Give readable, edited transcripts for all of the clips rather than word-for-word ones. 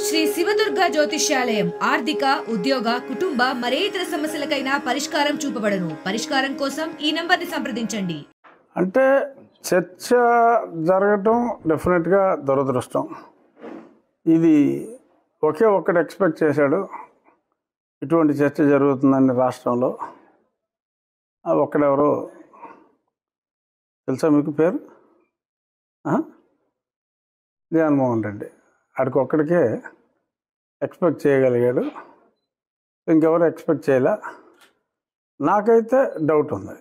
శ్రీ శివదుర్గ జ్యోతిష్యాలయం ఆర్థిక ఉద్యోగ కుటుంబ మరే ఇతర సమస్యలకైనా పరిష్కారం చూపబడను. పరిష్కారం కోసం ఈ నంబర్ని సంప్రదించండి. అంటే చర్చ జరగటం డెఫినెట్గా దురదృష్టం. ఇది ఒక్కడు ఎక్స్పెక్ట్ చేశాడు ఇటువంటి చర్చ జరుగుతుందని రాష్ట్రంలో. ఒక్కడెవరో తెలుసా మీకు? పేరు జగన్మోహన్ రెడ్డి. ఆడికి ఒక్కడికే ఎక్స్పెక్ట్ చేయగలిగాడు, ఇంకెవరు ఎక్స్పెక్ట్ చేయలే. నాకైతే డౌట్ ఉంది,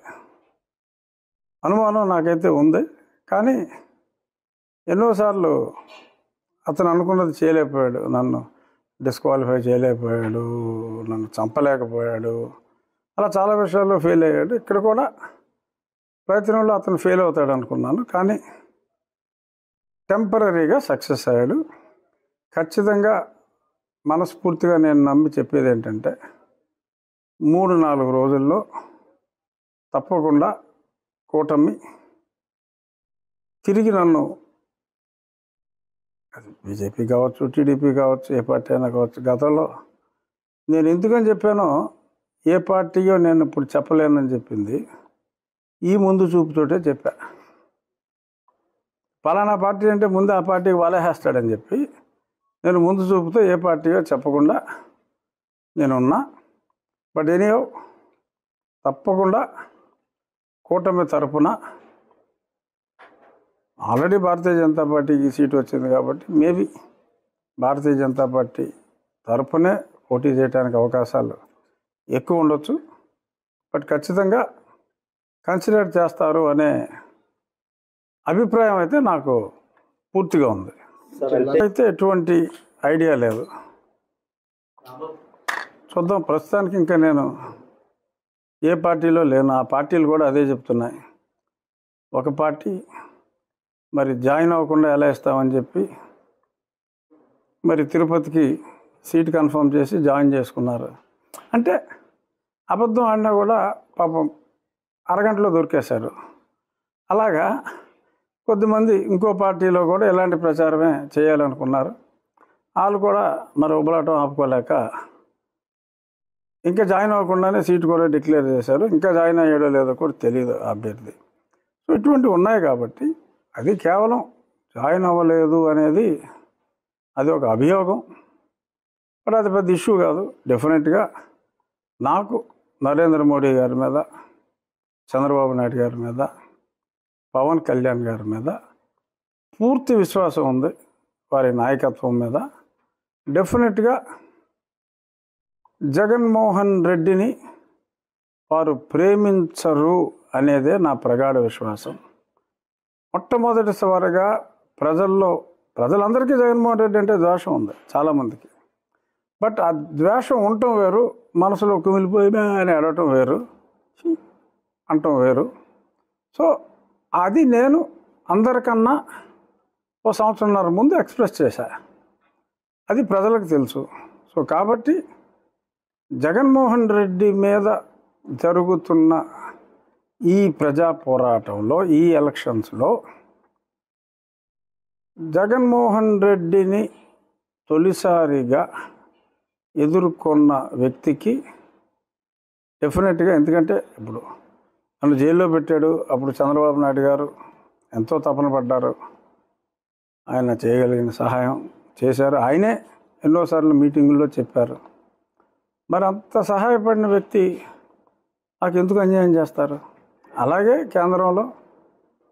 అనుమానం నాకైతే ఉంది. కానీ ఎన్నోసార్లు అతను అనుకున్నది చేయలేకపోయాడు. నన్ను డిస్క్వాలిఫై చేయలేకపోయాడు, నన్ను చంపలేకపోయాడు, అలా చాలా విషయాల్లో ఫెయిల్ అయ్యాడు. ఇక్కడ కూడా ప్రయత్నంలో అతను ఫెయిల్ అవుతాడు అనుకున్నాను, కానీ టెంపరీగా సక్సెస్ అయ్యాడు. ఖచ్చితంగా మనస్ఫూర్తిగా నేను నమ్మి చెప్పేది ఏంటంటే 3-4 రోజుల్లో తప్పకుండా కూటమి తిరిగి నన్ను, అది బీజేపీ కావచ్చు, టీడీపీ కావచ్చు, ఏ పార్టీ అయినా కావచ్చు, గతంలో నేను ఎందుకని చెప్పానో, ఏ పార్టీయో నేను ఇప్పుడు చెప్పలేనని చెప్పింది ఈ ముందు చూపుతోటే చెప్పా. పలానా పార్టీ అంటే ముందు ఆ పార్టీకి వలేసేస్తాడని చెప్పి నేను ముందు చూపుతో ఏ పార్టీయో చెప్పకుండా నేనున్నా. బట్ ఎనీహౌ తప్పకుండా కూటమి తరపున ఆల్రెడీ భారతీయ జనతా పార్టీకి సీటు వచ్చింది కాబట్టి మేబీ భారతీయ జనతా పార్టీ తరపునే పోటీ చేయడానికి అవకాశాలు ఎక్కువ ఉండొచ్చు. బట్ ఖచ్చితంగా కన్సిడర్ చేస్తారు అనే అభిప్రాయం అయితే నాకు పూర్తిగా ఉంది. అయితే ఎటువంటి ఐడియా లేదు, చూద్దాం. ప్రస్తుతానికి ఇంకా నేను ఏ పార్టీలో లేను. ఆ పార్టీలు కూడా అదే చెప్తున్నాయి. ఒక పార్టీ మరి జాయిన్ అవ్వకుండా ఎలా ఇస్తామని చెప్పి మరి తిరుపతికి సీట్ కన్ఫర్మ్ చేసి జాయిన్ చేసుకున్నారు. అంటే అబద్ధం ఆడినా కూడా పాపం అరగంటలో దొరికేశారు. అలాగా కొద్దిమంది ఇంకో పార్టీలో కూడా ఇలాంటి ప్రచారమే చేయాలనుకున్నారు. వాళ్ళు కూడా మరి ఉబలాటం ఆపుకోలేక ఇంకా జాయిన్ అవ్వకుండానే సీటు కూడా డిక్లేర్ చేశారు. ఇంకా జాయిన్ అయ్యాడో లేదో కూడా తెలియదు అభ్యర్థి. సో ఇటువంటివి ఉన్నాయి కాబట్టి అది కేవలం జాయిన్ అవ్వలేదు అనేది అది ఒక అభియోగం. బట్ అది పెద్ద ఇష్యూ కాదు. డెఫినెట్గా నాకు నరేంద్ర మోడీ గారి మీద, చంద్రబాబు నాయుడు గారి మీద, పవన్ కళ్యాణ్ గారి మీద పూర్తి విశ్వాసం ఉంది. వారి నాయకత్వం మీద డెఫినెట్గా జగన్మోహన్ రెడ్డిని వారు ప్రేమించరు అనేదే నా ప్రగాఢ విశ్వాసం. మొట్టమొదటిసారిగా ప్రజలందరికీ జగన్మోహన్ రెడ్డి అంటే ద్వేషం ఉంది చాలామందికి. బట్ ఆ ద్వేషం ఉండటం వేరు, మనసులో కుమిలిపోయినా అని అడగటం వేరు, అంటం వేరు. సో అది నేను అందరికన్నా 1 సంవత్సరంన్నర ముందు ఎక్స్ప్రెస్ చేశా. అది ప్రజలకు తెలుసు. సో కాబట్టి జగన్మోహన్ రెడ్డి మీద జరుగుతున్న ఈ ప్రజా పోరాటంలో, ఈ ఎలక్షన్స్లో జగన్మోహన్ రెడ్డిని తొలిసారిగా ఎదుర్కొన్న వ్యక్తికి డెఫినెట్గా, ఎందుకంటే ఇప్పుడు నన్ను జైల్లో పెట్టాడు, అప్పుడు చంద్రబాబు నాయుడు గారు ఎంతో తపన పడ్డారు, ఆయన చేయగలిగిన సహాయం చేశారు. ఆయనే ఎన్నోసార్లు మీటింగుల్లో చెప్పారు. మరి అంత సహాయపడిన వ్యక్తి నాకు ఎందుకు అన్యాయం చేస్తారు? అలాగే కేంద్రంలో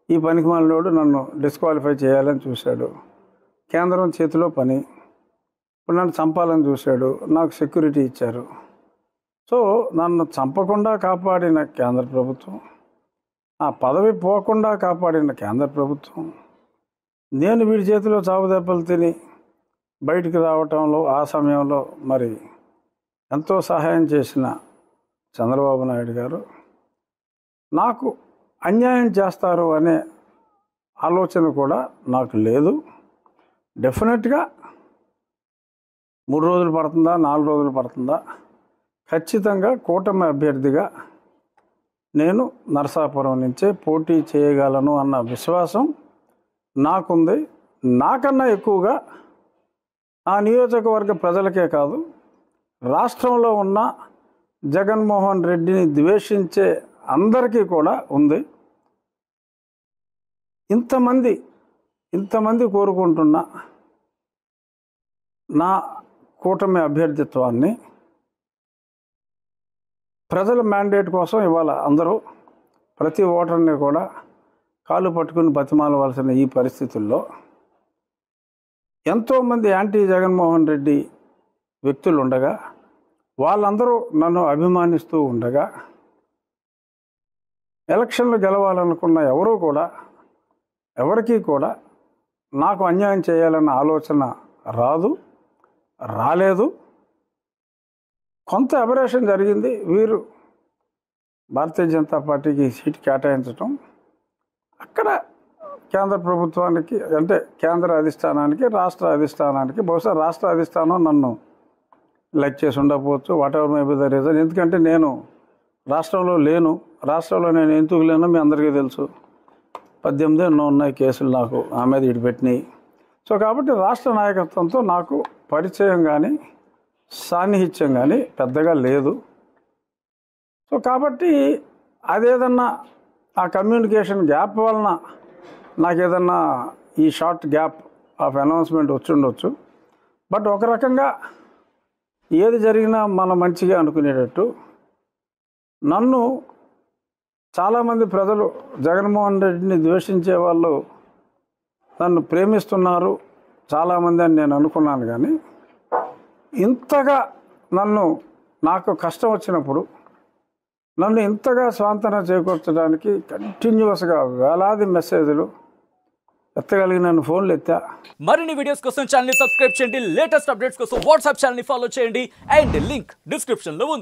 ఈ పనికిమాలినోడు నన్ను డిస్క్వాలిఫై చేయాలని చూశాడు. కేంద్రం చేతిలో పని, ఇప్పుడు నన్ను చంపాలని చూశాడు. నాకు సెక్యూరిటీ ఇచ్చారు. సో నన్ను చంపకుండా కాపాడిన కేంద్ర ప్రభుత్వం, ఆ పదవి పోకుండా కాపాడిన కేంద్ర ప్రభుత్వం, నేను వీడి చేతిలో చావు దెబ్బలు తిని బయటికి రావటంలో ఆ సమయంలో మరి ఎంతో సహాయం చేసిన చంద్రబాబు నాయుడు గారు నాకు అన్యాయం చేస్తారు అనే ఆలోచన కూడా నాకు లేదు. డెఫినెట్గా 3 రోజులు పడుతుందా, 4 రోజులు పడుతుందా, ఖచ్చితంగా కూటమి అభ్యర్థిగా నేను నరసాపురం నుంచే పోటీ చేయగలను అన్న విశ్వాసం నాకుంది. నాకన్నా ఎక్కువగా ఆ నియోజకవర్గ ప్రజలకే కాదు, రాష్ట్రంలో ఉన్న జగన్మోహన్ రెడ్డిని ద్వేషించే అందరికీ కూడా ఉంది. ఇంతమంది కోరుకుంటున్న నా కూటమి అభ్యర్థిత్వాన్ని ప్రజల మ్యాండేట్ కోసం ఇవాళ అందరూ ప్రతి ఓటర్ని కూడా కాలు పట్టుకుని బతిమాలవలసిన ఈ పరిస్థితుల్లో ఎంతోమంది యాంటీ జగన్మోహన్ రెడ్డి వ్యక్తులు ఉండగా, వాళ్ళందరూ నన్ను అభిమానిస్తూ ఉండగా, ఎలక్షన్లు గెలవాలనుకున్న ఎవరికీ కూడా నాకు అన్యాయం చేయాలన్న ఆలోచన రాలేదు. కొంత అబరేషన్ జరిగింది. వీరు భారతీయ జనతా పార్టీకి సీటు కేటాయించడం, అక్కడ కేంద్ర ప్రభుత్వానికి అంటే కేంద్ర అధిష్టానానికి, రాష్ట్ర అధిష్టానానికి, బహుశా రాష్ట్ర అధిష్టానం నన్ను లైక్ చేసి ఉండకపోవచ్చు, what ever may be the reason. ఎందుకంటే నేను రాష్ట్రంలో లేను. రాష్ట్రంలో నేను ఎందుకు లేనో మీ అందరికీ తెలుసు. 18 ఎన్నో ఉన్నాయి కేసులు నాకు నా మీద ఇడిపెట్టినాయి. సో కాబట్టి రాష్ట్ర నాయకత్వంతో నాకు పరిచయం కానీ సాన్నిహిత్యం కానీ పెద్దగా లేదు. సో కాబట్టి అదేదన్నా ఆ కమ్యూనికేషన్ గ్యాప్ వలన నాకేదన్నా ఈ షార్ట్ గ్యాప్ ఆఫ్ అనౌన్స్మెంట్ వచ్చి. బట్ ఒక రకంగా ఏది జరిగినా మనం మంచిగా అనుకునేటట్టు నన్ను చాలామంది ప్రజలు జగన్మోహన్ రెడ్డిని ద్వేషించే వాళ్ళు నన్ను ప్రేమిస్తున్నారు చాలామంది అని నేను అనుకున్నాను. కానీ ఇంతగా నాకు కష్టం వచ్చినప్పుడు నన్ను ఇంతగా స్వాంతన చేకూర్చడానికి కంటిన్యూస్గా వేలాది మెసేజ్లు ఎత్తగలిగిన ఫోన్లు ఎత్తా. మరిన్ని వీడియోస్ కోసం ఛానల్ ని సబ్స్క్రైబ్ చేయండి. లేటెస్ట్ అప్డేట్స్ కోసం వాట్సాప్ ఛానల్ ని ఫాలో చేయండి. అండ్ లింక్ డిస్క్రిప్షన్ లో ఉంది.